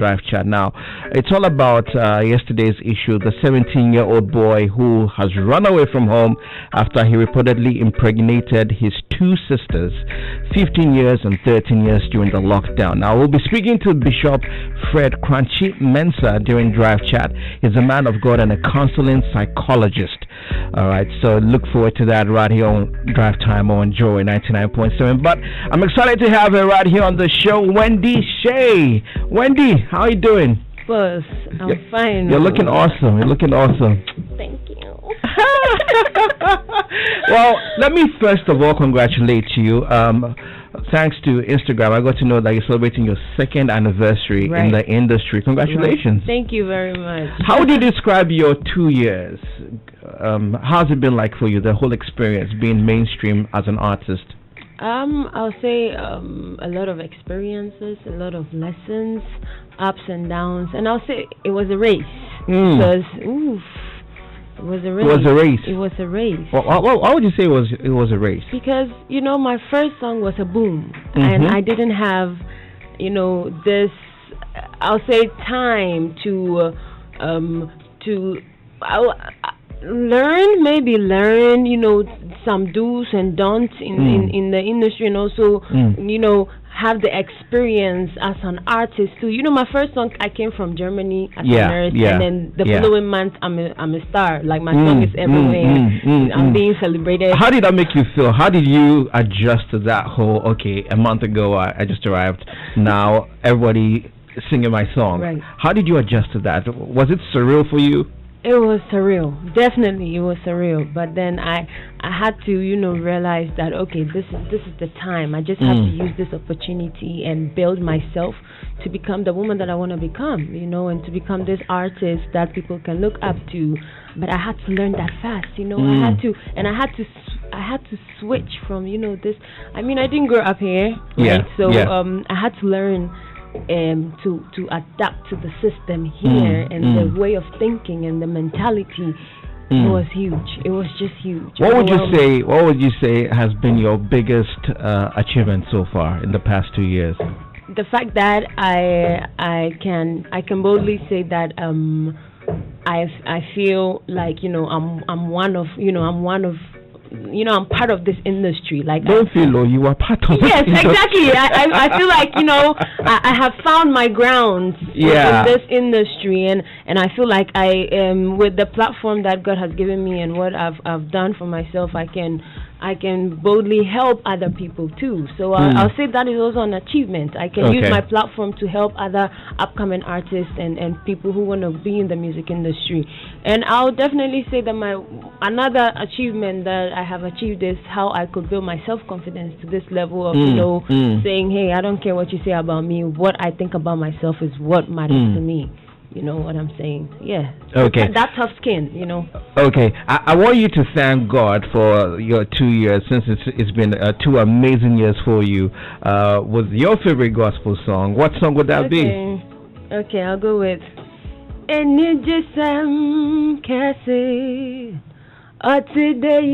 Drive Chat. Now, it's all about yesterday's issue, the 17-year-old boy who has run away from home after he reportedly impregnated his two sisters, 15 years and 13 years during the lockdown. Now, we'll be speaking to Bishop Fred Crunchy Mensah during Drive Chat. He's a man of God and a counseling psychologist. All right, so look forward to that right here on Drive Time on Joy 99.7. But I'm excited to have her right here on the show, Wendy Shay. Wendy, how are you doing? Boss, I'm fine. You're looking awesome. You're looking awesome. Thank you. Well, let me first of all congratulate you. Thanks to Instagram, I got to know that you're celebrating your second anniversary in the industry. Congratulations. Right. Thank you very much. How would you describe your 2 years? How's it been like for you, the whole experience, being mainstream as an artist? I'll say a lot of experiences, a lot of lessons, ups and downs, and I'll say it was a race because it was a race. It was a race. It was a race. Why would you say it was a race? Because my first song was a boom, and I didn't have this, I'll say, time to learn some do's and don'ts in the industry, and also have the experience as an artist too. My first song, I came from Germany as a nurse, and then the following month I'm a star. Like my song is everywhere. I'm being celebrated. How did that make you feel? How did you adjust to that whole, okay, a month ago I just arrived, now everybody singing my song? Right. How did you adjust to that? Was it surreal for you? It was surreal. Definitely, it was surreal. But then I had to, realize that, okay, this is the time. I just have to use this opportunity and build myself to become the woman that I want to become, and to become this artist that people can look up to. But I had to learn that fast, I had to switch from, this. I mean, I didn't grow up here, right? So I had to learn to adapt to the system here and the way of thinking and the mentality. It was huge. It was just huge. What would you say has been your biggest achievement so far in the past 2 years? The fact that I can boldly say that I feel like I'm one of I'm part of this industry. Like, don't feel low. You are part of. Yes, exactly. I feel like I have found my ground in this industry, and I feel like I with the platform that God has given me and what I've done for myself, I can boldly help other people too. So I'll say that is also an achievement. I can use my platform to help other upcoming artists and people who want to be in the music industry. And I'll definitely say that another achievement that I have achieved is how I could build my self-confidence to this level of saying, hey, I don't care what you say about me. What I think about myself is what matters to me. You know what I'm saying? Yeah. Okay. That tough skin, Okay. I want you to thank God for your 2 years, since it's been 2 amazing years for you. With your favorite gospel song, what song would that be? Okay, I'll go with Enijisem Kese Otidei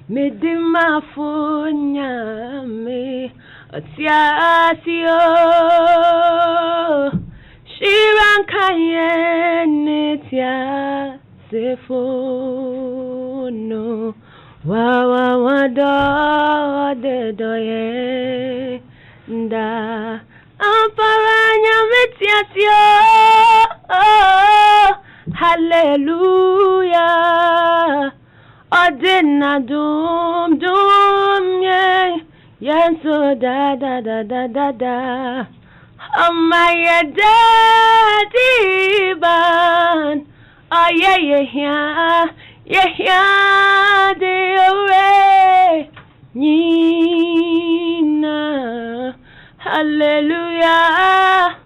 Midima Funya Me Otiasio Shiran Kayenetia Sefono Wawa Wado Dedoye Da Amparanya Metiasio Hallelujah Odina dum ye Yanso da da da da da da Amaya daddy ban Oh yeah de away Nina Hallelujah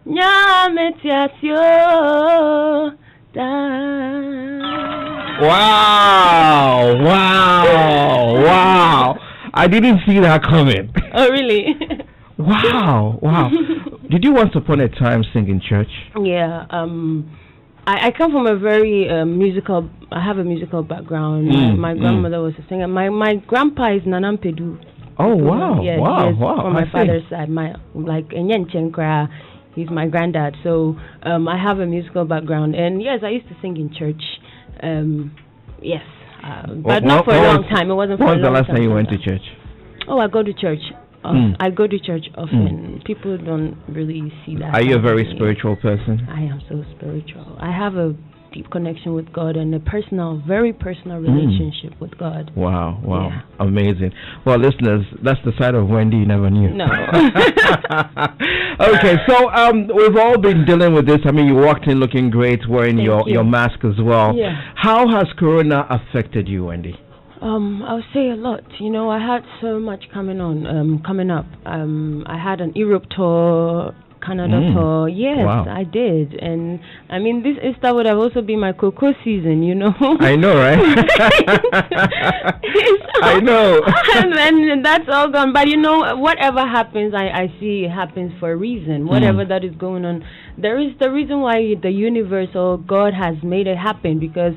Nyametiasio da. Wow. I didn't see that coming. Oh, really? Wow. Did you once upon a time sing in church? Yeah. I come from a very musical. I have a musical background. My grandmother was a singer. My grandpa is Nanampedu. Oh wow! Yeah, Wow! On my father's side, he's my granddad. So I have a musical background, and yes, I used to sing in church. Yes, but not for a long time. It wasn't for a long time. When was the last time you went to church? Oh, I go to church. I go to church often. People don't really see that. Are you a very spiritual person? I am so spiritual. I have a deep connection with God and a very personal relationship with God. Wow, yeah. Amazing. Well, listeners, that's the side of Wendy you never knew. No. Okay, so we've all been dealing with this. I mean, you walked in looking great, wearing your mask as well. Yeah. How has Corona affected you, Wendy? I would say a lot. I had so much coming up. I had an Europe tour, Canada tour. Yes, wow. I did. And I mean, this Easter would have also been my cocoa season, I know, right? I know. and that's all gone. But whatever happens, I see it happens for a reason. Whatever that is going on, there is the reason why the universe or God has made it happen, because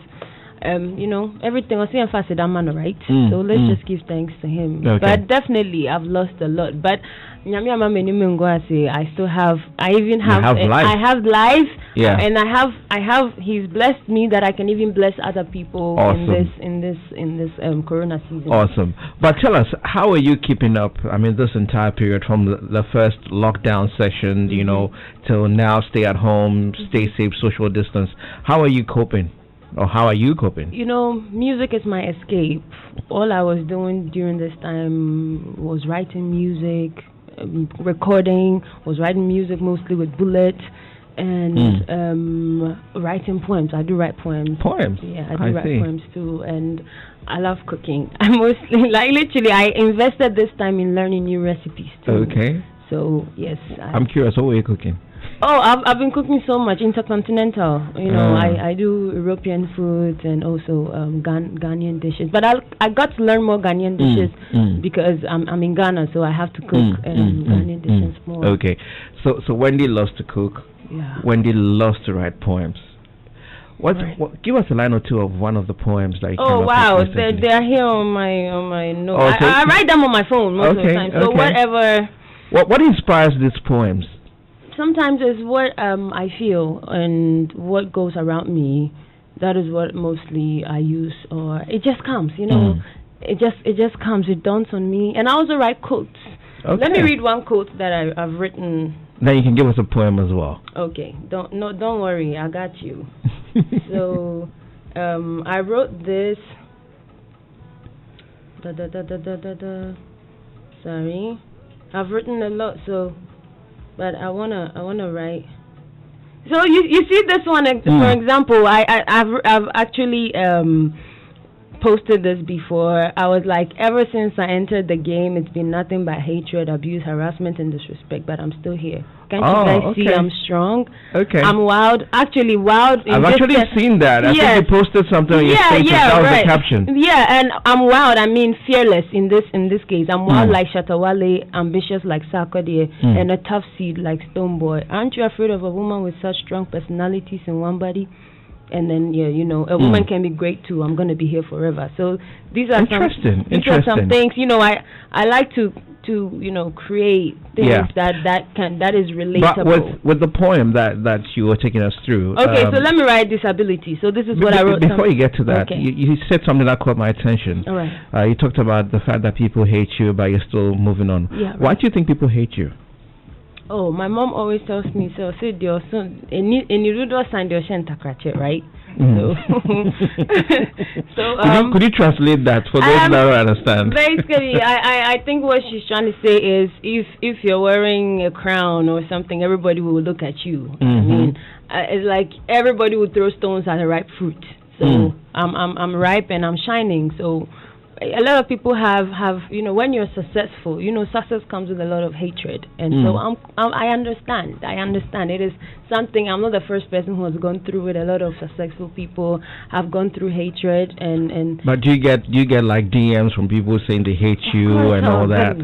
everything was in facet right? So let's just give thanks to him. Okay. But definitely I've lost a lot. But I still have life. I have life. Yeah. And I have he's blessed me that I can even bless other people in this Corona season. Awesome. But tell us, how are you keeping up? I mean, this entire period from the first lockdown session, till now, stay at home, stay safe, social distance. How are you coping? Or how are you coping? Music is my escape. All I was doing during this time was writing music, recording, was writing music mostly with Bullet, and writing poems. I do write poems. Poems? Yeah, I do write poems too. And I love cooking. I mostly, literally, I invested this time in learning new recipes too. Okay. So, yes. I'm curious, what were you cooking? Oh, I've been cooking so much intercontinental. I do European foods and also Ghanaian dishes. But I got to learn more Ghanaian dishes because I'm in Ghana, so I have to cook Ghanaian dishes more. Okay, so Wendy loves to cook. Yeah. Wendy loves to write poems. What? Give us a line or two of one of the poems that you came up with. Oh wow, they're here on my note. I write them on my phone most of the time. So whatever. What inspires these poems? Sometimes it's what I feel and what goes around me. That is what mostly I use, or it just comes, It just comes. It dawns on me, and I also write quotes. Okay. Let me read one quote that I've written. Then you can give us a poem as well. Okay. Don't worry. I got you. So, I wrote this. Sorry, I've written a lot, but I wanna write. So you see this one, for example, I've actually posted this before. I was like, ever since I entered the game, it's been nothing but hatred, abuse, harassment, and disrespect. But I'm still here. Can't you guys see I'm strong? Okay. I'm wild. Actually, wild. I've actually seen that. I think you posted something on your status. That was the caption. Yeah, and I'm wild. I mean, fearless in this case. I'm wild like Shatawale, ambitious like Sarkodie, and a tough seed like Stoneboy. Aren't you afraid of a woman with such strong personalities in one body? And then a woman can be great too. I'm going to be here forever. So these are some things. I like to create things that is relatable. But with the poem that you were taking us through. Okay, so let me write disability. So this is what I wrote. Before you get to that, you said something that caught my attention. All right. You talked about the fact that people hate you, but you're still moving on. Yeah, right. Why do you think people hate you? Oh, my mom always tells me, so said your son, and you do sign your takrache, right? So, could you translate that for those that don't understand? Basically, I think what she's trying to say is, if you're wearing a crown or something, everybody will look at you. I mean, it's like everybody will throw stones at a ripe fruit. So I'm ripe and I'm shining. So a lot of people have when you're successful, success comes with a lot of hatred, and so I understand. It is something. I'm not the first person who has gone through it. A lot of successful people have gone through hatred, and but do you get like DMs from people saying they hate you and all that?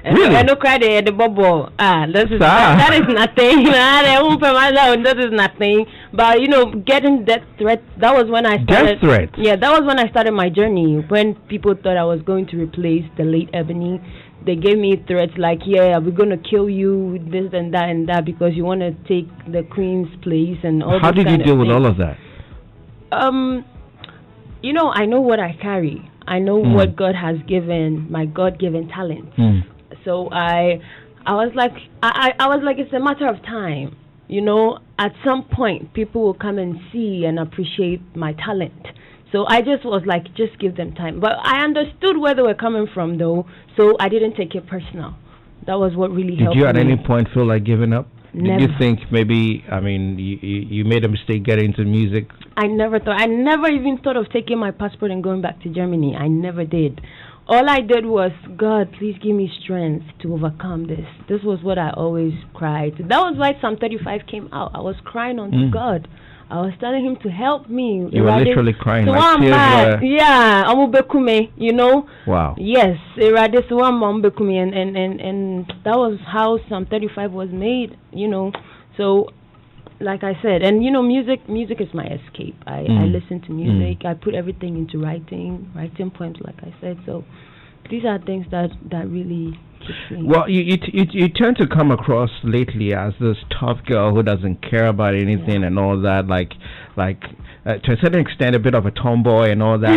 Really? I don't cry the bubble. That is nothing. That is nothing. But getting death threat. That was when I started. Death threat. Yeah, that was when I started my journey. When people thought I was going to replace the late Ebony, they gave me threats like, yeah, we're gonna kill you, this and that because you want to take the queen's place and all. How did you deal with all of that? You know, I know what I carry. I know what God has given, my God-given talent. So I was like, I was like, it's a matter of time. You know, at some point, people will come and see and appreciate my talent. So I just was like, just give them time. But I understood where they were coming from, though, so I didn't take it personal. That was what really helped me. Did you at any point feel like giving up? Never. Did you think maybe, I mean, you made a mistake getting into music? I never even thought of taking my passport and going back to Germany. I never did. All I did was, God, please give me strength to overcome this. This was what I always cried. That was why Psalm 35 came out. I was crying unto God. I was telling him to help me. You were literally crying. So like tears were... Yeah, amubekume, you know. Wow. Yes, and that was how Psalm 35 was made, you know. So, like I said, and you know, music is my escape. I listen to music. I put everything into writing poems, like I said. So, these are things that really keeps me. Well, you tend to come across lately as this tough girl who doesn't care about anything and all that, like to a certain extent a bit of a tomboy and all that.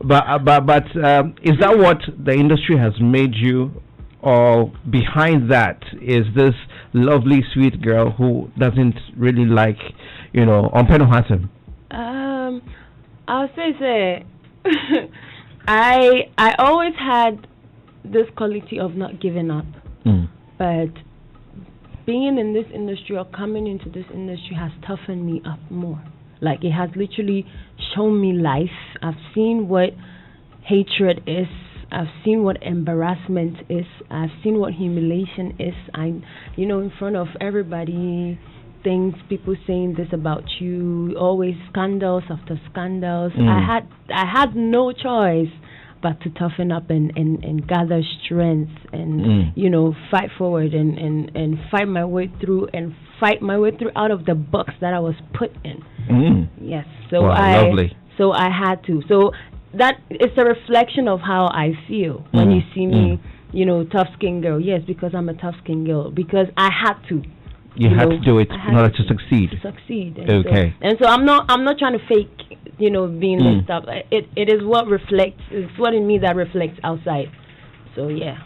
but is that what the industry has made you, or behind that is this lovely sweet girl who doesn't really like, you know, on pen handsome? I'll say I always had this quality of not giving up, but being in this industry or coming into this industry has toughened me up more. Like, it has literally shown me life. I've seen what hatred is. I've seen what embarrassment is. I've seen what humiliation is. You know, in front of everybody, things, people saying this about you, always scandals after scandals. I had no choice but to toughen up and gather strength and you know, fight forward and fight my way through out of the box that I was put in. Yes. So wow, lovely. So I had to. So that is a reflection of how I feel when you see me, you know, tough skin girl. Yes, because I'm a tough skin girl, because I had to. You had to do it in order to succeed. And okay. So I'm not trying to fake, you know, being messed up. It is what reflects. It's what in me that reflects outside. So yeah.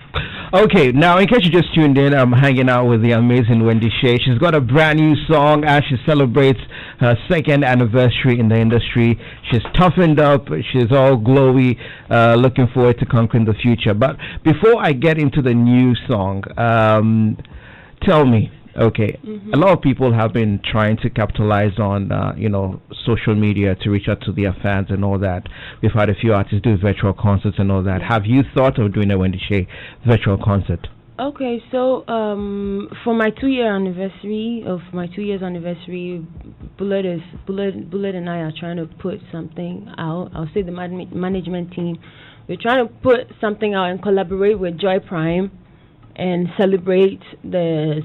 Okay, now in case you just tuned in, I'm hanging out with the amazing Wendy Shay. She's got a brand new song as she celebrates her 2nd anniversary in the industry. She's toughened up. She's all glowy. Looking forward to conquering the future. But before I get into the new song, tell me. Okay, a lot of people have been trying to capitalize on, you know, social media to reach out to their fans and all that. We've had a few artists do virtual concerts and all that. Have you thought of doing a Wendy Shay virtual concert? Okay, so for my 2-year anniversary, Bullet and I are trying to put something out. I'll say the management team. We're trying to put something out and collaborate with Joy Prime and celebrate the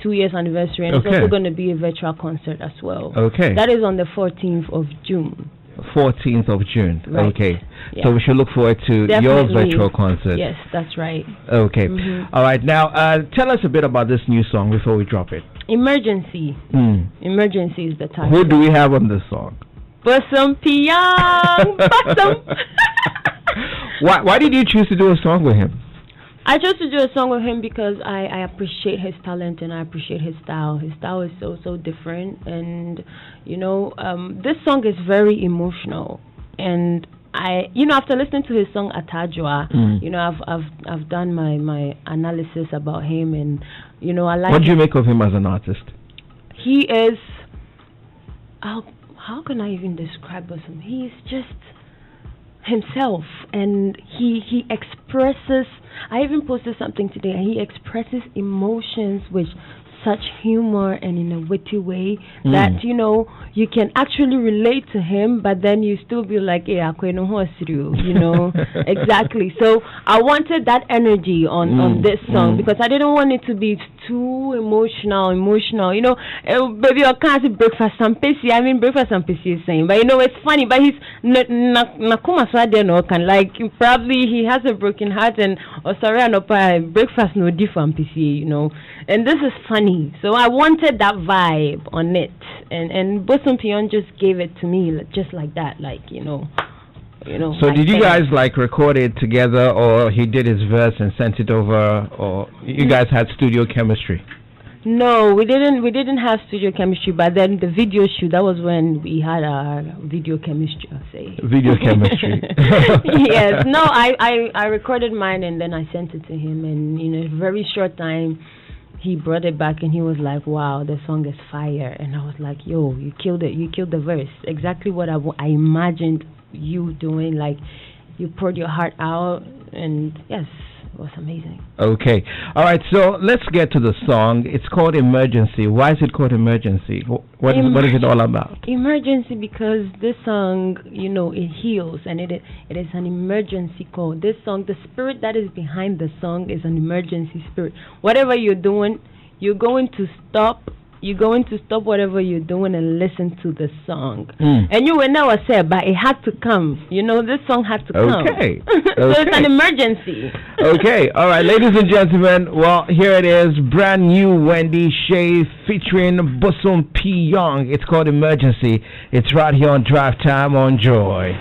2 years anniversary, and it's also going to be a virtual concert as well. Okay. That is on the 14th of June. 14th of June. Right. Okay. Yeah. So we should look forward to your virtual concert. Yes, that's right. Okay. All right. Now, tell us a bit about this new song before we drop it. Emergency. Emergency is the title. Who do we have on this song? Bosom Piang. Bosom. Why did you choose to do a song with him? I chose to do a song with him because I appreciate his talent and I appreciate his style. His style is so different, and you know, this song is very emotional. And after listening to his song Atajwa, you know, I've done my analysis about him, and you know, I like. What do you make of him as an artist? He is. How can I even describe him? He is just himself, and he expresses. I even posted something today, and he expresses emotions with such humor and in a witty way that you can actually relate to him, but then you still be like, yeah, exactly. So I wanted that energy on this song because I didn't want it to be too emotional. Baby, I can't say breakfast and pissy. I mean, breakfast and pissy is saying, but it's funny. But he's like probably he has a broken heart and sorry, no breakfast no different pissy, and this is funny. So I wanted that vibe on it, and Bosom Pion just gave it to me just like that, So did you guys like record it together, or he did his verse and sent it over, or you guys had studio chemistry? No, we didn't have studio chemistry, but then the video shoot, that was when we had our video chemistry, I'll say. Video chemistry. Yes. No, I recorded mine and then I sent it to him, and in a very short time he brought it back and he was like, wow, the song is fire. And I was like, yo, you killed it. You killed the verse. Exactly what I imagined you doing. Like, you poured your heart out, and yes, it was amazing. Okay. All right, so let's get to the song. It's called Emergency. Why is it called Emergency? What is it all about? Emergency, because this song, it heals, and it is an emergency call. This song, the spirit that is behind the song is an emergency spirit. Whatever you're doing, you're going to stop whatever you're doing and listen to the song. And you will never say, but it had to come. This song had to come. Okay. So it's an emergency. Okay. All right, ladies and gentlemen. Well, here it is. Brand new Wendy Shay featuring Bosom P. Young. It's called Emergency. It's right here on Drive Time on Joy.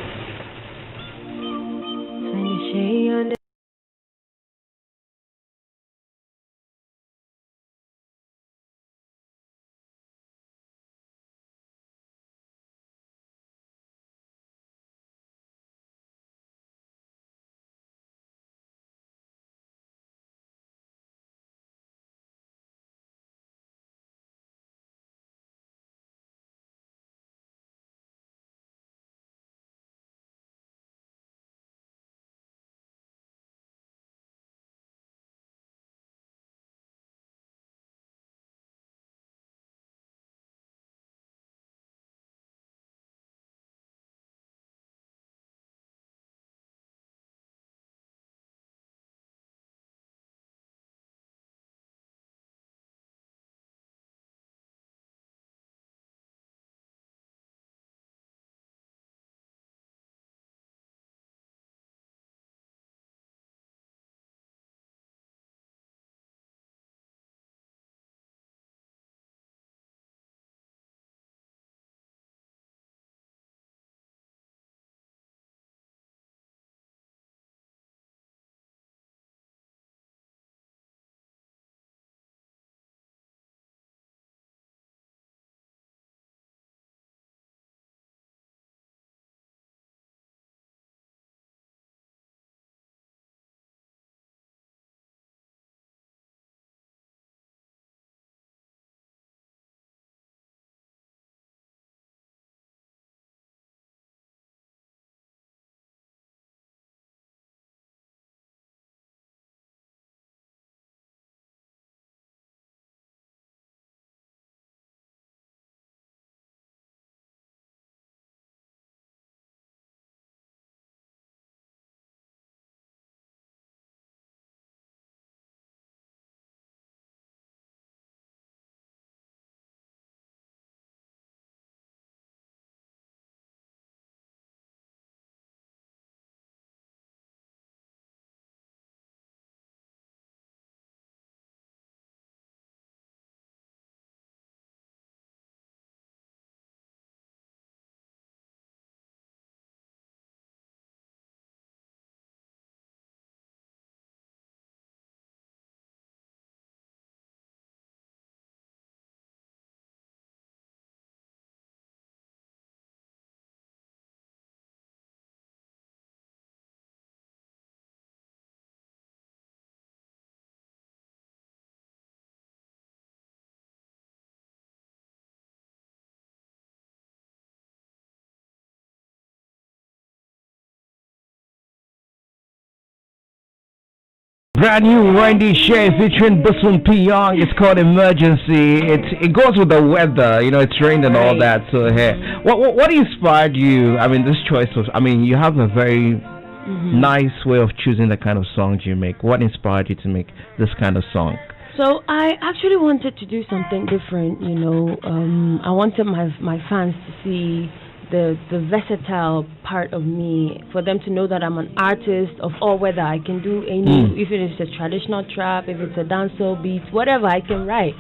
Brand new Wendy Shay featuring Busun P. Young. It's called Emergency. It goes with the weather, it's rained and all that. So hey, what inspired you? I mean, this choice was. I mean, you have a very nice way of choosing the kind of songs you make. What inspired you to make this kind of song? So I actually wanted to do something different. I wanted my fans to see the versatile part of me, for them to know that I'm an artist of all weather. I can do any, if it is a traditional trap, if it's a dancehall beat, whatever, I can write.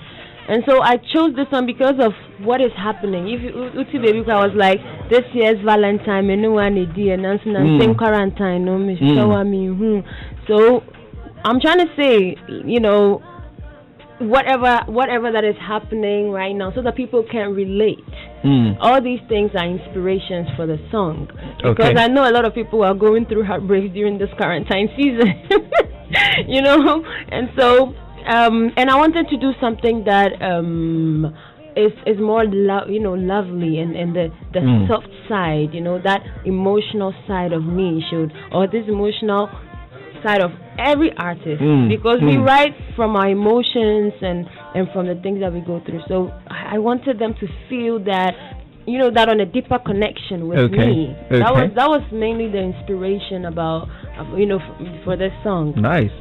And so I chose this one because of what is happening. If Uti Baby, I was like, this year's Valentine, and no one is same quarantine, no me show me. So I'm trying to say, whatever that is happening right now, so that people can relate. All these things are inspirations for the song, because I know a lot of people are going through heartbreaks during this quarantine season. And so and I wanted to do something that is more lovely, and the soft side, that emotional side of me or this emotional side of every artist, because we write from our emotions and from the things that we go through. So I wanted them to feel that, that on a deeper connection with me. That was mainly the inspiration about, for this song. Nice.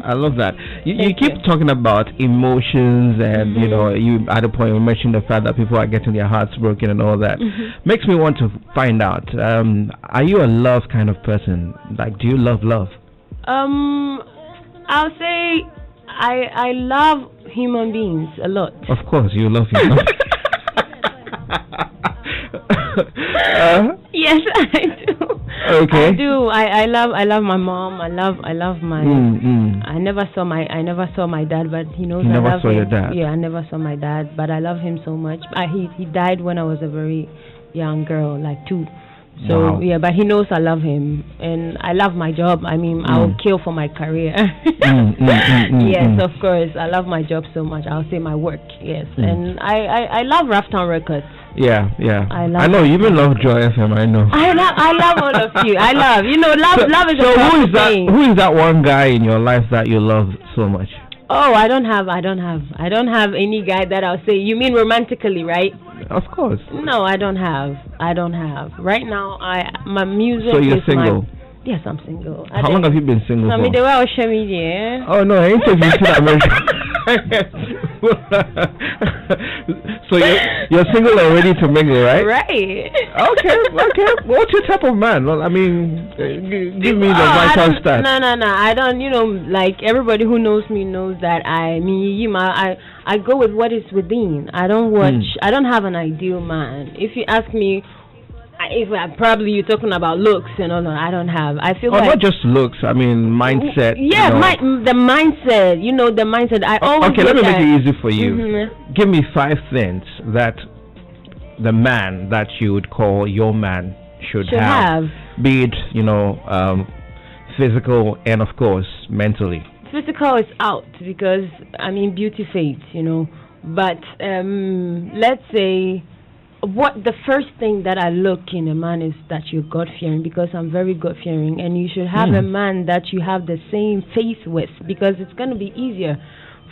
I love that. You keep talking about emotions, and you at a point you mentioned the fact that people are getting their hearts broken and all that. Makes me want to find out, are you a love kind of person? Like, do you love? I'll say I love human beings a lot. Of course, you love human. Yes, I do. Okay. I do. I love my mom. I love my. I never saw my dad, but he knows I love him. Your dad? Yeah, I never saw my dad, but I love him so much. He died when I was a very young girl, like 2. So yeah, but he knows I love him, and I love my job. I mean, I will kill for my career. Yes, of course, I love my job so much. I'll say my work. Yes, and I love Rafton Records. Yeah. I know you even love Joy FM. I know. I love all of you. I love love is a who is that thing. Who is that one guy in your life that you love so much? Oh, I don't have any guy that I'll say. You mean romantically, right? Of course. No, I don't have. Right now, my music. So you're single? Yes, I'm single. How long have you been single for? Oh no, I ain't taking you to America. So you're single and ready to mingle, right? Right. Okay. What's your type of man? Well, I mean, give me the vital stats. No. I don't. Like everybody who knows me knows that I go with what is within. I don't watch. I don't have an ideal man. If you ask me, if probably you're talking about looks and all that, I don't have. I feel like not just looks. I mean mindset. Yeah, the mindset. The mindset. I always. Okay, let me make it easy for you. Give me 5 things that the man that you would call your man should have. Be it physical and of course mentally. Physical is out because beauty fades. But let's say. What the first thing that I look in a man is that you're God-fearing, because I'm very God-fearing, and you should have a man that you have the same faith with, because it's going to be easier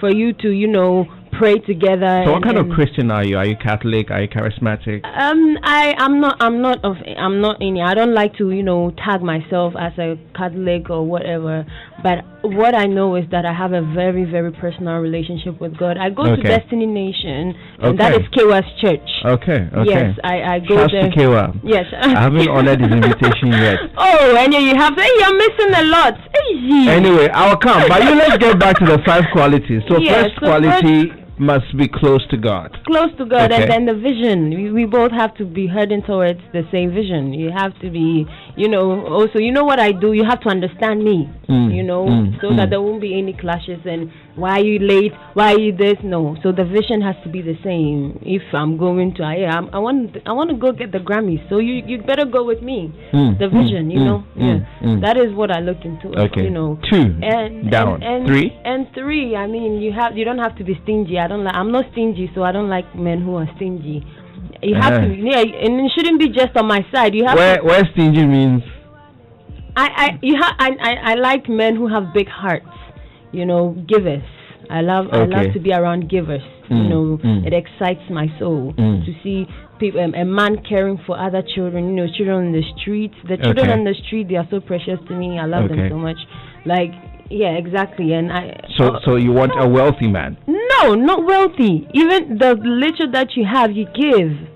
for you to pray together. So what kind of Christian are you? Are you Catholic? Are you charismatic? I'm not any. I don't like to tag myself as a Catholic or whatever. But what I know is that I have a very, very personal relationship with God. I go to Destiny Nation, and that is Kewa's church. Okay. Yes, I go Shouts there. To Kewa. Yes. I haven't honored his invitation yet. Oh, and you have. Hey, you're missing a lot. Anyway, I'll come. But let's get back to the 5 qualities. So first quality must be close to God. Close to God, and then the vision. We both have to be heading towards the same vision. You have to be, also, what I do, you have to understand me, so that there won't be any clashes and why are you late, why are you this, no. So the vision has to be the same. If I'm going to, I want to go get the Grammys, so you better go with me. The vision, that is what I look into. Okay. 2 and down. 3. And 3, you don't have to be stingy. I'm not stingy, so I don't like men who are stingy. You have to, and it shouldn't be just on my side. You have where stingy means. I like men who have big hearts. givers. I love to be around givers. It excites my soul to see people, a man caring for other children. Children in the streets. The children on the street, they are so precious to me. I love them so much. Yeah, exactly. And So you want a wealthy man? No, not wealthy. Even the little that you have, you give.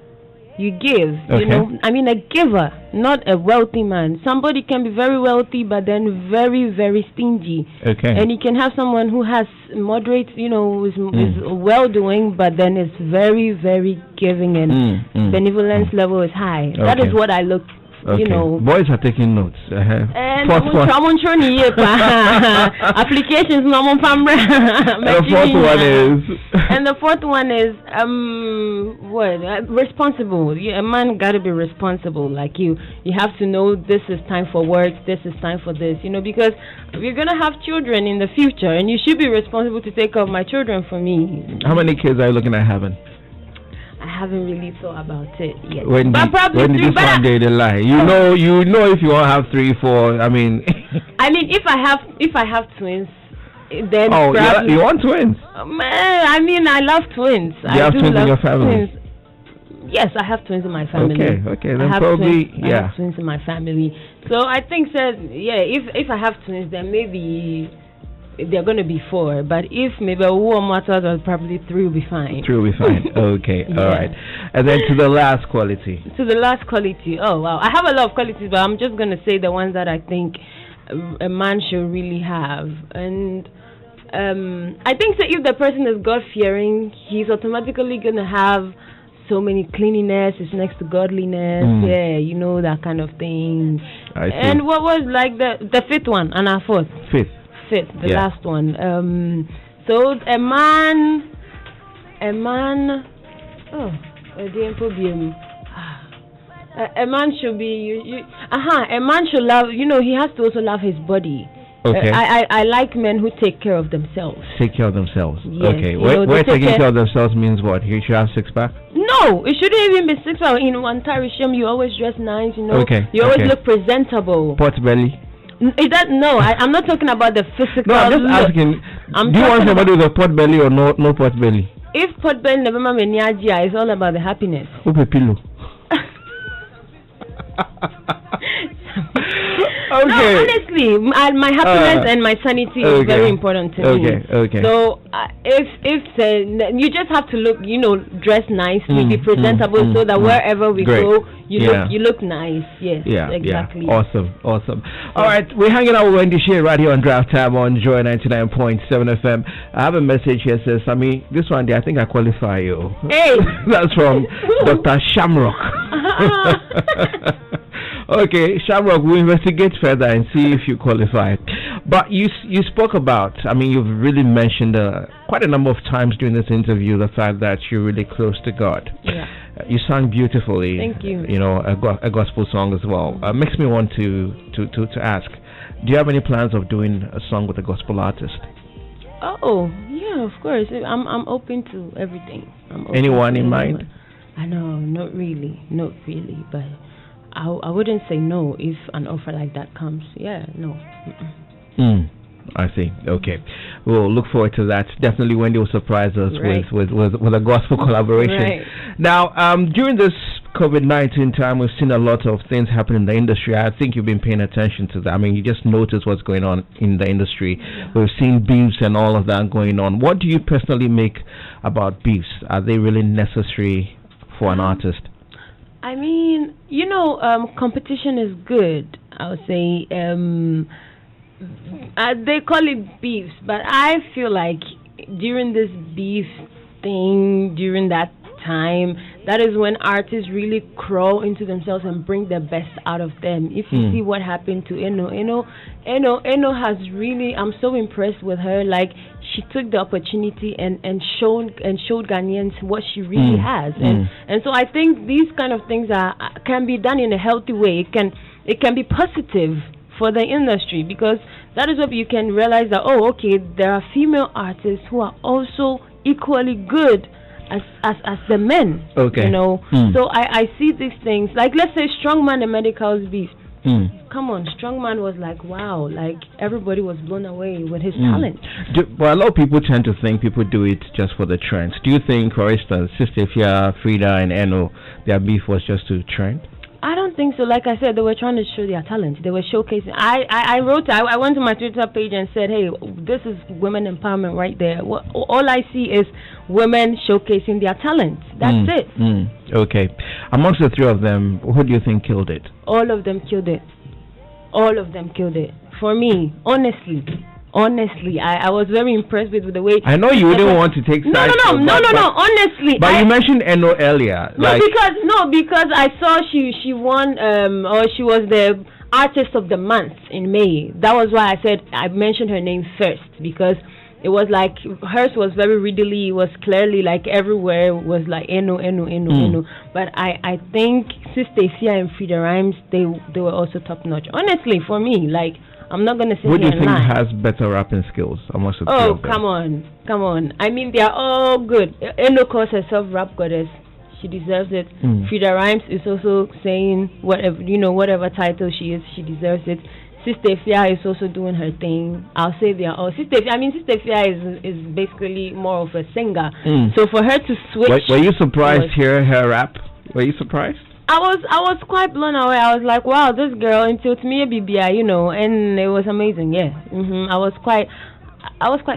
I mean, a giver, not a wealthy man. Somebody can be very wealthy, but then very, very stingy. Okay. And you can have someone who has moderate, is well-doing, but then is very, very giving, and benevolence level is high. Okay. That is what I look. Okay. Boys are taking notes. And applications no. The fourth one is. And the fourth one is responsible. A man gotta be responsible. Like you have to know this is time for work, this is time for this. Because we're gonna have children in the future, and you should be responsible to take care of my children for me. How many kids are you looking at having? I haven't really thought about it yet. When this one day they lie. You know if you want to have 3, 4. I mean. if I have twins, then you want twins? I mean, I love twins. You have twins in your family? Twins. Yes, I have twins in my family. Okay, then probably I have twins in my family. So I think if I have twins, then maybe they're going to be 4, but if maybe one matter, probably 3 will be fine. 3 will be fine. Okay, all right. And then to the last quality. Oh wow, I have a lot of qualities, but I'm just going to say the ones that I think a man should really have. And I think that if the person is God-fearing, he's automatically going to have so many cleanliness is next to godliness. That kind of thing. I see. And what was like the fifth one and our fourth? Fifth, the last one. So a man. Oh, a man should be. A man should love. He has to also love his body. Okay. I like men who take care of themselves. Take care of themselves. Yes. Okay. Where taking care of themselves means what? He should have 6-pack? No, it shouldn't even be 6-pack. In one Tarisham, you always dress nice. Okay. You always look presentable. Pot belly. Is that no? I'm not talking about the physical. No, I'm just asking. Do you want somebody with a pot belly or no pot belly? If pot belly never it's all about the happiness. Pillow. Okay. No, honestly, my happiness and my sanity is very important to me. Okay. So if you just have to look, dress nicely, be presentable, so that wherever we go, you look nice. Yes. Yeah. Exactly. Yeah. Awesome. All right, we're hanging out with Wendy Shay right here on Draft Time on Joy 99.7 FM. I have a message here says, Sammy, this one day I think I qualify you. Hey. That's from Dr. Shamrock. Okay, Shamrock, we'll investigate further and see if you qualify. But you spoke about, you've really mentioned quite a number of times during this interview the fact that you're really close to God. Yeah. You sang beautifully. Thank you. A gospel song as well. Makes me want to ask, do you have any plans of doing a song with a gospel artist? Oh, yeah, of course. I'm open to everything. Anyone in mind? I know, not really, but I wouldn't say no if an offer like that comes. Yeah, no. I see. Okay. We'll look forward to that. Definitely Wendy will surprise us with a gospel collaboration. Right. Now, during this COVID-19 time, we've seen a lot of things happen in the industry. I think you've been paying attention to that. You just notice what's going on in the industry. Yeah. We've seen beefs and all of that going on. What do you personally make about beefs? Are they really necessary for an artist? Competition is good, I would say. They call it beefs, but I feel like during this beef thing, during that time, that is when artists really crawl into themselves and bring the best out of them. If you see what happened to Eno has really, I'm so impressed with her. Like, she took the opportunity and showed Ghanaians what she really has. And so I think these kind of things can be done in a healthy way. It can be positive for the industry, because that is what you can realize that, there are female artists who are also equally good as the men. Okay. So I see these things, like, let's say Strongman and Medical's beef. Come on, Strongman was like, wow, like everybody was blown away with his talent. Well, a lot of people tend to think people do it just for the trends. Do you think, for instance, Sister Fia, Frida, and Eno, their beef was just to trend? I don't think so. Like I said, they were trying to show their talent. They were showcasing. I went to my Twitter page and said, hey, this is women empowerment right there. All I see is women showcasing their talent. That's it. Okay. Amongst the three of them, who do you think killed it? All of them killed it. All of them killed it. For me, honestly, I was very impressed with the way. I know you wouldn't want to take sides. No. Honestly, but you mentioned Eno earlier. Because I saw she won, or she was the artist of the month in May. That was why I said I mentioned her name first, because it was like hers was very readily. It was clearly like everywhere was like Eno. But I think Sister Sia and Frida Rhymes, they were also top notch. Honestly, for me, like. I'm not going to say. Who do you think has better rapping skills amongst the three of them? Come on. I mean, they are all good. Eno calls herself rap goddess. She deserves it. Frida Rhymes is also saying whatever title she is, she deserves it. Sister Fia is also doing her thing. I'll say they are all. Sister Fia is basically more of a singer. So for her to switch. Were you surprised to hear her rap? Were you surprised? I was quite blown away. I was like, wow, this girl into me a BBI, and it was amazing. Yeah, I was quite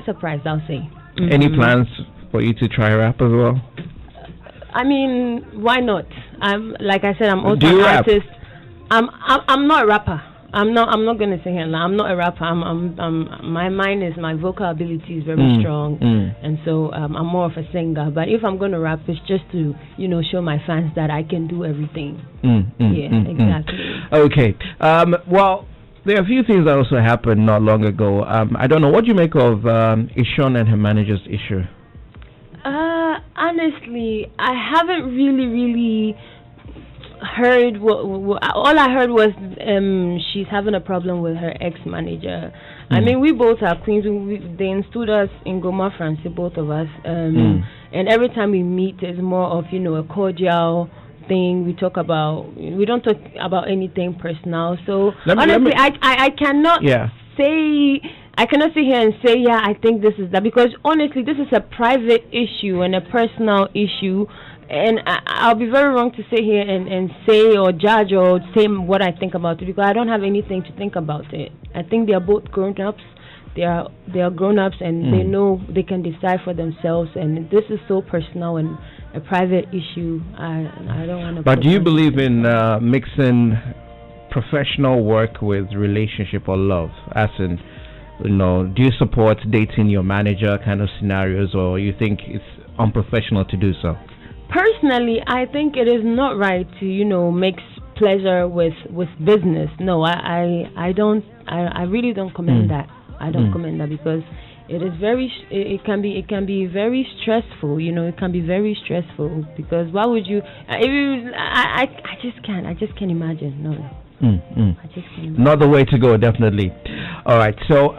surprised, I'll say. Any plans for you to try rap as well? I mean, why not? Like I said, I'm also an artist. I'm not a rapper. I'm not gonna say here now. I'm not a rapper. My vocal ability is very strong, and so I'm more of a singer. But if I'm gonna rap, it's just to show my fans that I can do everything. Exactly. Okay. Well, there are a few things that also happened not long ago. I don't know what you make of Ishon and her manager's issue. Honestly, I haven't really heard all I heard was she's having a problem with her ex-manager. I mean, we both are queens. They installed us in Goma, France, both of us, and every time we meet it's more of a cordial thing. We don't talk about anything personal. So honestly, I cannot say, I cannot sit here and say, I think this is that, because honestly this is a private issue and a personal issue. And I'll be very wrong to sit here and say or judge or say what I think about it, because I don't have anything to think about it. I think they are both grown-ups. They are grown-ups, and they know they can decide for themselves. And this is so personal and a private issue. I don't want to. But do you believe in mixing professional work with relationship or love? As in, do you support dating your manager kind of scenarios, or you think it's unprofessional to do so? Personally, I think it is not right to, mix pleasure with business. No, I don't. I really don't commend that. I don't commend that, because it is it can be very stressful. It can be very stressful, because why would you? I just can't imagine. No. I just can't imagine. Not the way to go, definitely. All right. So,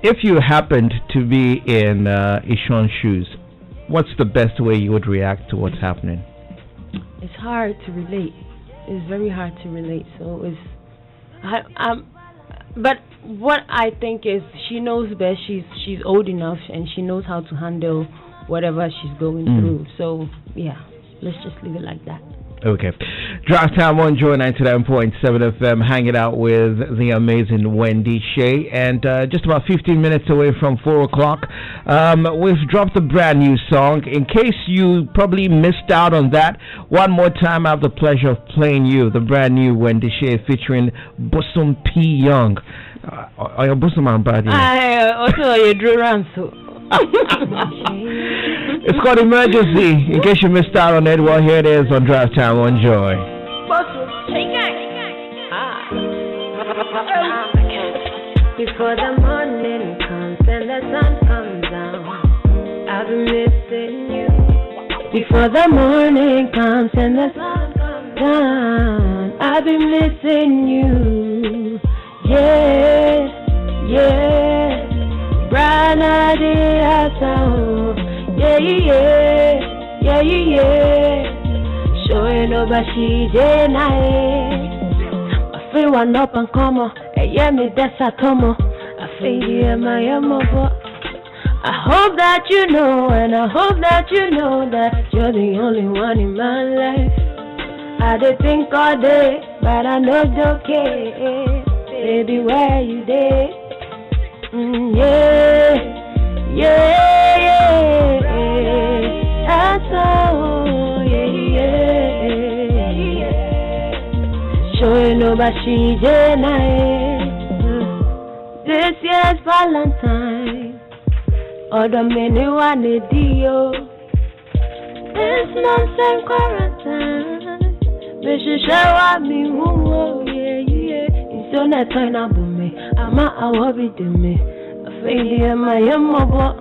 if you happened to be in Ishon's shoes, what's the best way you would react to what's happening? It's hard to relate. It's very hard to relate. So but what I think is she knows best. She's old enough and she knows how to handle whatever she's going through. So let's just leave it like that. Okay. Draft Time on Joy 99.7 FM, hanging out with the amazing Wendy Shay, and just about 15 minutes away from 4 o'clock, we've dropped a brand new song. In case you probably missed out on that, one more time I have the pleasure of playing you the brand new Wendy Shay featuring Bosom P. Young. Are your Bosom and Badi? Also, you drew around so. It's called Emergency. In case you missed out on it, well, here it is on Drive Time on Joy. Before the morning comes and the sun comes down, I'll be missing you. Before the morning comes and the sun comes down, I'll be missing you. Yeah. Brana de Asao, yeah. Showing over she day night. My everyone up and come on. Yeah, me that's a tomo. I feel you, my mother. I hope that you know, and I hope that you know that you're the only one in my life. I did think all day, but I know it's okay. Baby, where you there? Yeah, yeah, yeah, that's all, yeah. Showing nobody this year's Valentine. Or the many one deal. It's nonsense quarantine. They should show me who, yeah. It's on that time of me. I'm a hobby to me. I feel the my mother.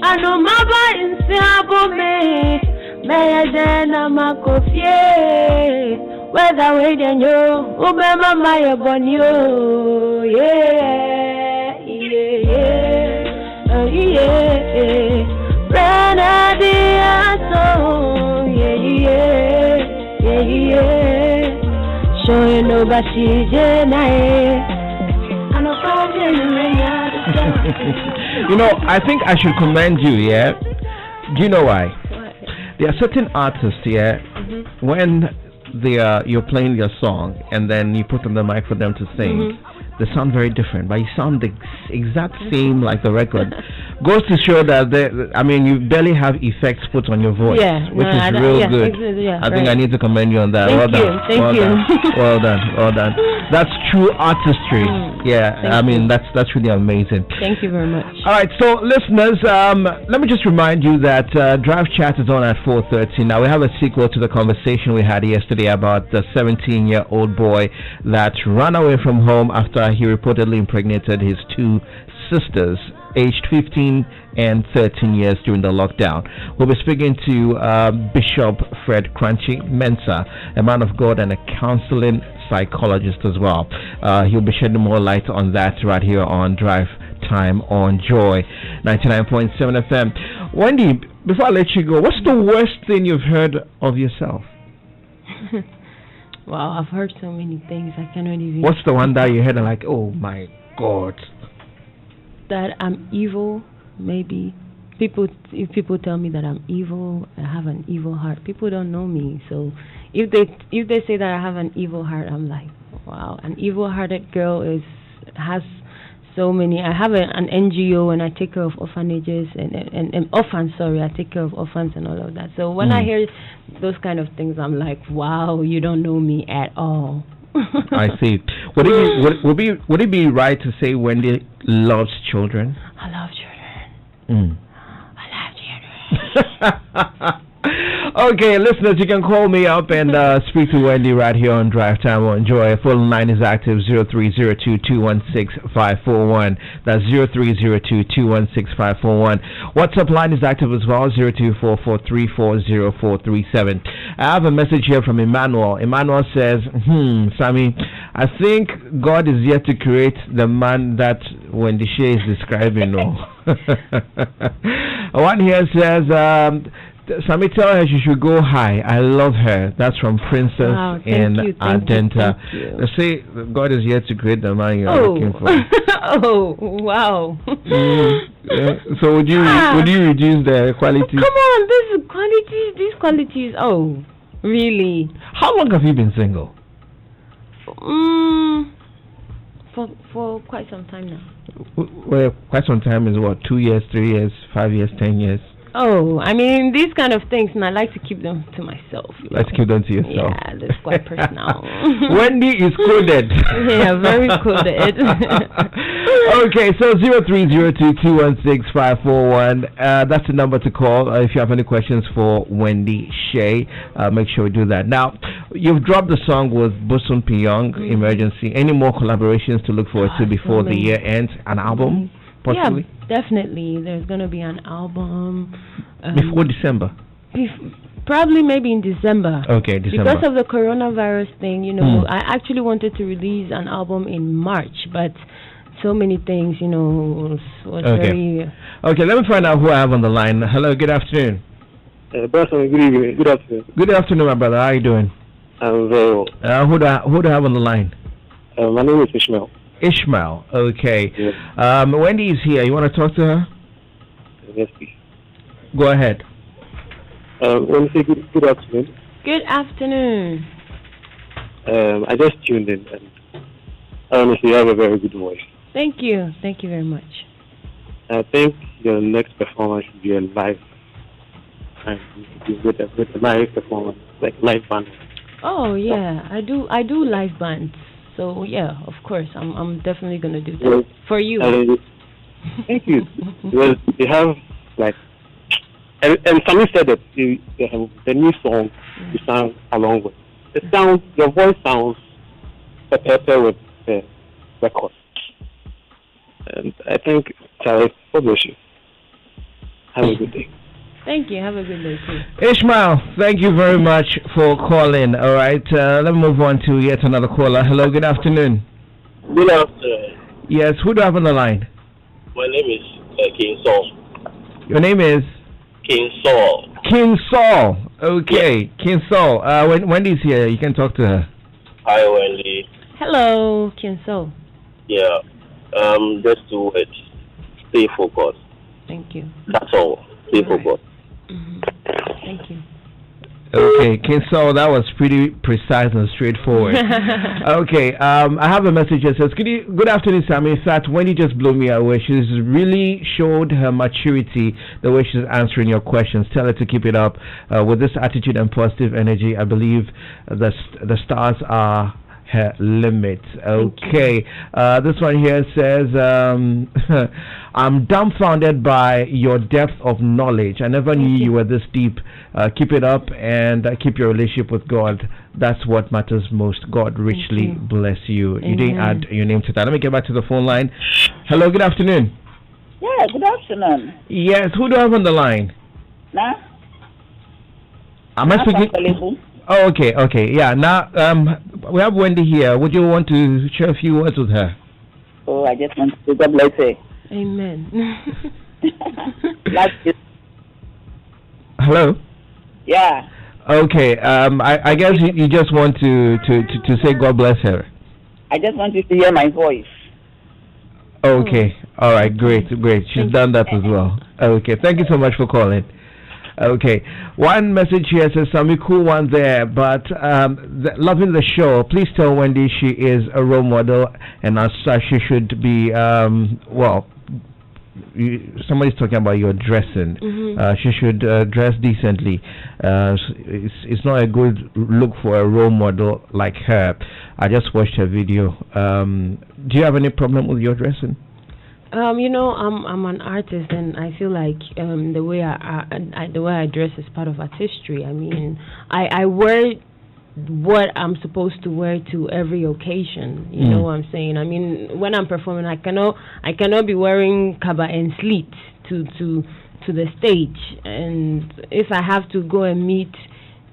I know my boy in Sabo me. May I then I'm a coffee. Whether way than you, Obama my bonio. Yeah. Showing nobody You know, I think I should commend you, yeah? Do you know why? There are certain artists, yeah, when you're playing your song and then you put on the mic for them to sing, they sound very different, but you sound the exact same like the record. Goes to show that you barely have effects put on your voice, which is real good. I think I need to commend you on that. Thank you. Well done. That's true artistry. That's really amazing. Thank you very much. All right, so listeners, let me just remind you that Drive Chat is on at 4:30. Now we have a sequel to the conversation we had yesterday about the 17-year-old boy that ran away from home after he reportedly impregnated his two sisters, aged 15 and 13 years during the lockdown. We'll be speaking to Bishop Fred Crunchy Mensah, a man of God and a counseling psychologist as well. He'll be shedding more light on that right here on Drive Time on Joy 99.7 FM. Wendy, before I let you go, what's the worst thing you've heard of yourself? Wow, I've heard so many things I cannot even. What's the one that you heard and like, oh my God? That I'm evil, maybe. If people tell me that I'm evil, I have an evil heart. People don't know me, so if they say that I have an evil heart, I'm like, wow, an evil-hearted girl has so many. I have an NGO and I take care of orphanages and orphans. Sorry, I take care of orphans and all of that. So when I hear those kind of things, I'm like, wow, you don't know me at all. I see. Would it be right to say Wendy loves children? I love children. I love children. Okay, listeners, you can call me up and speak to Wendy right here on Drive Time on Joy. Phone line is active 0302-216-541. That's 0302-216-541. WhatsApp line is active as well, 0244340437. I have a message here from Emmanuel. Emmanuel says, Sammy, I think God is yet to create the man that Wendy Shay is describing. One here says, Sammy, tell her she should go high. I love her. That's from Princess in Ardenta. They say God is yet to create the man you're looking for. Oh, wow. So would you reduce the quality? Come on, these qualities. Oh, really? How long have you been single? For quite some time now. Well, quite some time is what? 2 years, 3 years, 5 years, 10 years? Oh, I mean, these kind of things, and I like to keep them to myself. Let's keep them to yourself. Yeah, that's quite personal. Wendy is coded. Yeah, very coded. Okay, so 0302-216-541. That's the number to call if you have any questions for Wendy Shay. Make sure we do that. Now, you've dropped the song with Bosun Pyong, Emergency. Any more collaborations to look forward to before the year ends? An album? Possibly? Yeah, definitely. There's going to be an album. Before December? Probably maybe in December. Okay, December. Because of the coronavirus thing, I actually wanted to release an album in March, but so many things, was very... Okay, let me find out who I have on the line. Hello, good afternoon. Good evening. Good afternoon. Good afternoon, my brother. How are you doing? I'm very well. Who do I have on the line? My name is Ishmael. Ishmael. Okay. Yes. Wendy is here. You want to talk to her? Yes, please. Go ahead. Want to say good afternoon. Good afternoon. I just tuned in, and honestly, you have a very good voice. Thank you. Thank you very much. I think your next performance should be a live, and with a live performance, like live band. Oh yeah, I do live bands. So yeah, of course, I'm definitely gonna do that for you. Thank you. Well, you have like, and Sammy said that you have the new song you sang along with. Your voice sounds better with the record. And I think, Charlie, God bless you. Have a good day. Thank you. Have a good day, too. Ishmael, thank you very much for calling. All right, let me move on to yet another caller. Hello, good afternoon. Good afternoon. Yes, who do I have on the line? My name is King Saul. Your name is? King Saul. King Saul. Okay, yeah. King Saul. Wendy's here. You can talk to her. Hi, Wendy. Hello, King Saul. Yeah. Just to stay focused. Thank you. That's all. Stay focused. Thank you. Okay, King Saul, that was pretty precise and straightforward. Okay, I have a message that says, good afternoon, Sammy. In fact, Wendy just blew me away. She's really showed her maturity the way she's answering your questions. Tell her to keep it up. With this attitude and positive energy, I believe the stars are her limit. Okay, this one here says, I'm dumbfounded by your depth of knowledge. I never knew you were this deep. Keep it up and keep your relationship with God. That's what matters most. God richly bless you. Amen. You didn't add your name to that. Let me get back to the phone line. Hello, good afternoon. Yeah, good afternoon. Yes, who do I have on the line? Nah? Am I speaking? Oh, okay. Yeah, now we have Wendy here. Would you want to share a few words with her? Oh, I just want to say God bless her. Amen. Hello? Yeah. Okay, I guess you just want to say God bless her. I just want you to hear my voice. Okay, all right, great. She's done that as well. Okay, thank you so much for calling. Okay, one message here says, Sammy, cool one there, but loving the show. Please tell Wendy she is a role model, and as such, she should be, somebody's talking about your dressing. She should dress decently. It's not a good look for a role model like her. I just watched her video. Do you have any problem with your dressing? I'm an artist, and I feel like the way I dress is part of artistry. I mean, I wear what I'm supposed to wear to every occasion. You know what I'm saying? I mean, when I'm performing, I cannot be wearing kaba and sleet to the stage. And if I have to go and meet,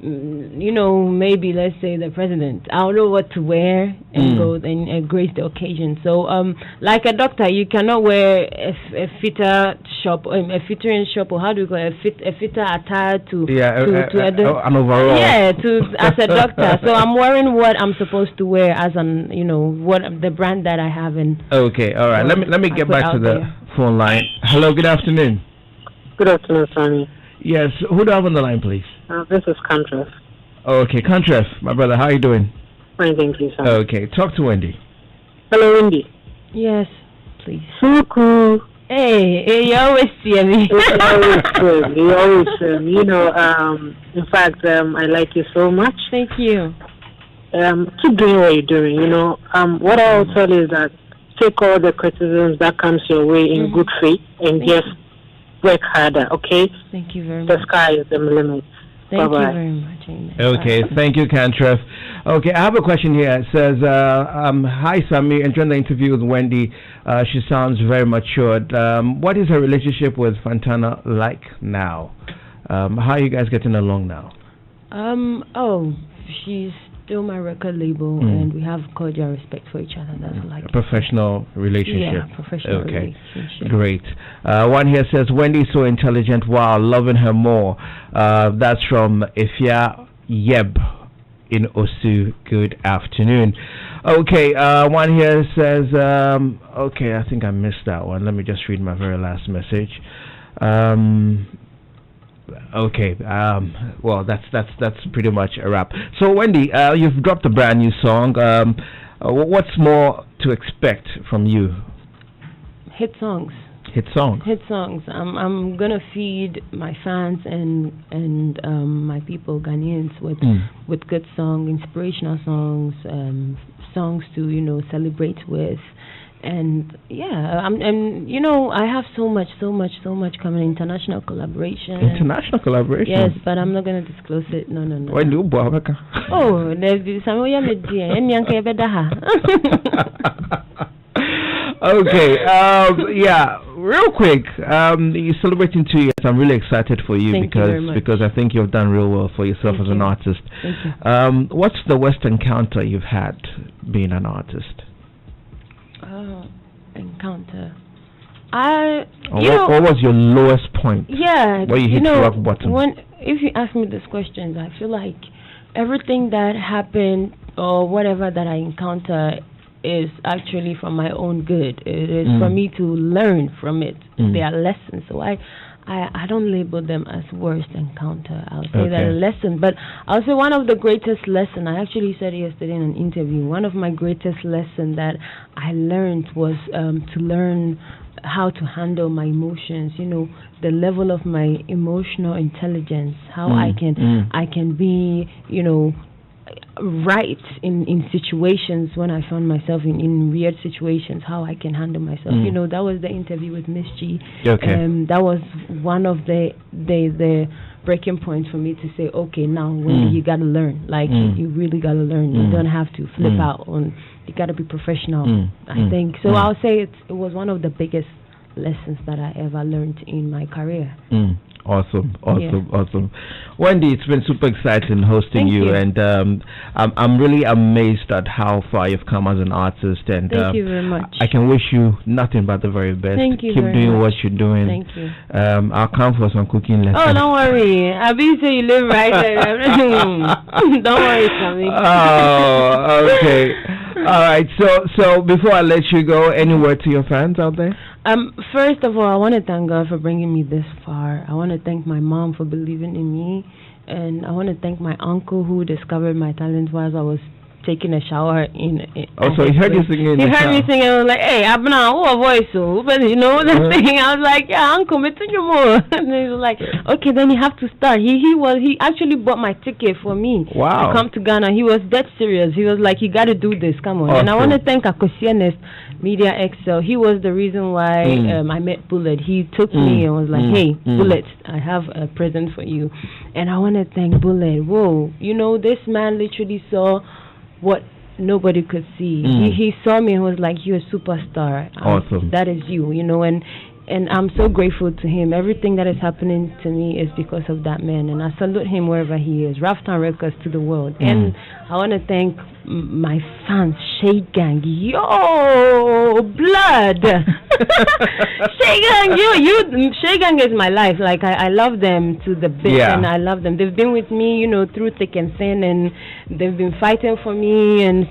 maybe let's say the president, I don't know what to wear and go and grace the occasion. So, like a doctor, you cannot wear a fitter shop, a fittering shop, or how do you call it, a fitter attire to an overall. Yeah, as a doctor. So I'm wearing what I'm supposed to wear as what the brand that I have in. Okay, all right. Let me get back to the phone line. Hello, good afternoon. Good afternoon, Sammy. Yes, who do I have on the line, please? This is Cantref. Okay, Cantref, my brother, how are you doing? Fine, thank you, sir. Okay, talk to Wendy. Hello, Wendy. Yes, please. So cool. Hey, you always see me. You always see me. In fact, I like you so much. Thank you. Keep doing what you're doing, What I'll tell you is that take all the criticisms that comes your way in good faith and just work harder, okay? Thank you very much. The sky is the limit. Thank Bye-bye. you very much. Amen. Okay, thank you, Cantref. Okay, I have a question here. It says, hi, Sammy. Enjoying the interview with Wendy. She sounds very matured. What is her relationship with Fantana like now? How are you guys getting along now? She's still my record label, and we have cordial respect for each other. That's like a professional relationship. Yeah, professional relationship. Great. One here says, Wendy's so intelligent. Wow, loving her more. That's from Ifya Yeb. in Osu. Good afternoon. Okay, one here says, okay, I think I missed that one. Let me just read my very last message. Okay, well, that's pretty much a wrap. So, Wendy, you've dropped a brand new song. What's more to expect from you? Hit songs. Hit songs. Hit songs. I'm gonna feed my fans and my people, Ghanaians, with good songs, inspirational songs, songs to celebrate with, and yeah, I have so much coming. International collaboration. International collaboration. Yes, but I'm not gonna disclose it. No. Why do you Oh, there's some way Okay, yeah, real quick, you're celebrating 2 years. I'm really excited for you. Thank you very much. Because I think you've done real well for yourself as an artist. Thank you. What's the worst encounter you've had being an artist? Encounter. What was your lowest point? Yeah, where you hit rock bottom? If you ask me these questions, I feel like everything that happened or whatever that I encounter is actually for my own good. It is for me to learn from it. They are lessons. So I don't label them as worst encounter. I'll say that a lesson. But I'll say one of the greatest lessons, I actually said yesterday in an interview, one of my greatest lessons that I learned was to learn how to handle my emotions, the level of my emotional intelligence, how I can be, right in situations when I found myself in weird situations, how I can handle myself. That was the interview with Miss G. Okay. That was one of the breaking points for me to say, okay, now Wendy, you gotta learn. Like you really gotta learn. You don't have to flip out on. You gotta be professional. I think so. I'll say it was one of the biggest lessons that I ever learned in my career. Awesome. Wendy, it's been super exciting hosting you, and I'm really amazed at how far you've come as an artist, and thank you very much. I can wish you nothing but the very best. Thank you. Keep very doing much. what you're doing. Thank you. I'll come for some cooking lessons. Oh, don't worry. I be say you live right there. Don't worry, Sammy. Oh, okay. All right. So before I let you go, any word to your fans out there? First of all, I want to thank God for bringing me this far. I want to thank my mom for believing in me, and I want to thank my uncle who discovered my talent while I was taking a shower so he heard you singing. He heard me singing. I was like, "Hey, Abna, what a voice!" So, but that thing. I was like, "Yeah, uncle, me tell you more." And he was like, "Okay, then you have to start." He actually bought my ticket for me to come to Ghana. He was dead serious. He was like, "You got to do this. Come on." Awesome. And I want to thank Akosianes Media Excel. He was the reason why I met Bullet. He took me and was like, "Hey, Bullet, I have a present for you." And I want to thank Bullet. Whoa, this man literally saw what nobody could see. He saw me and was like, "You're a superstar. Awesome. That is you, and I'm so grateful to him. Everything that is happening to me is because of that man, and I salute him wherever he is. Rafton Records to the world. And I want to thank my fans, Shay Gang. Yo, blood. Shay Gang, Shay Gang is my life. Like, I love them to the bit, and I love them. They've been with me, through thick and thin, and they've been fighting for me, and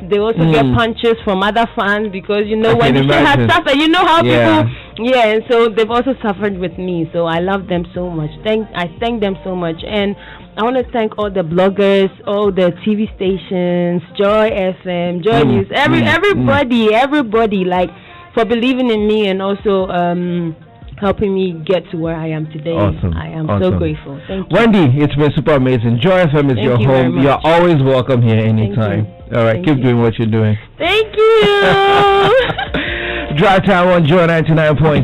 they also get punches from other fans because, when the Shay has suffered, how people... Yeah, and so they've also suffered with me. So I love them so much. I thank them so much. And I want to thank all the bloggers, all the TV stations, Joy FM, Joy News, everybody, like, for believing in me and also helping me get to where I am today. Awesome. I am so grateful. Thank you. Wendy, it's been super amazing. Joy FM is your home. You're always welcome here anytime. All right, keep doing what you're doing. Thank you. Drive time on Joy 99.7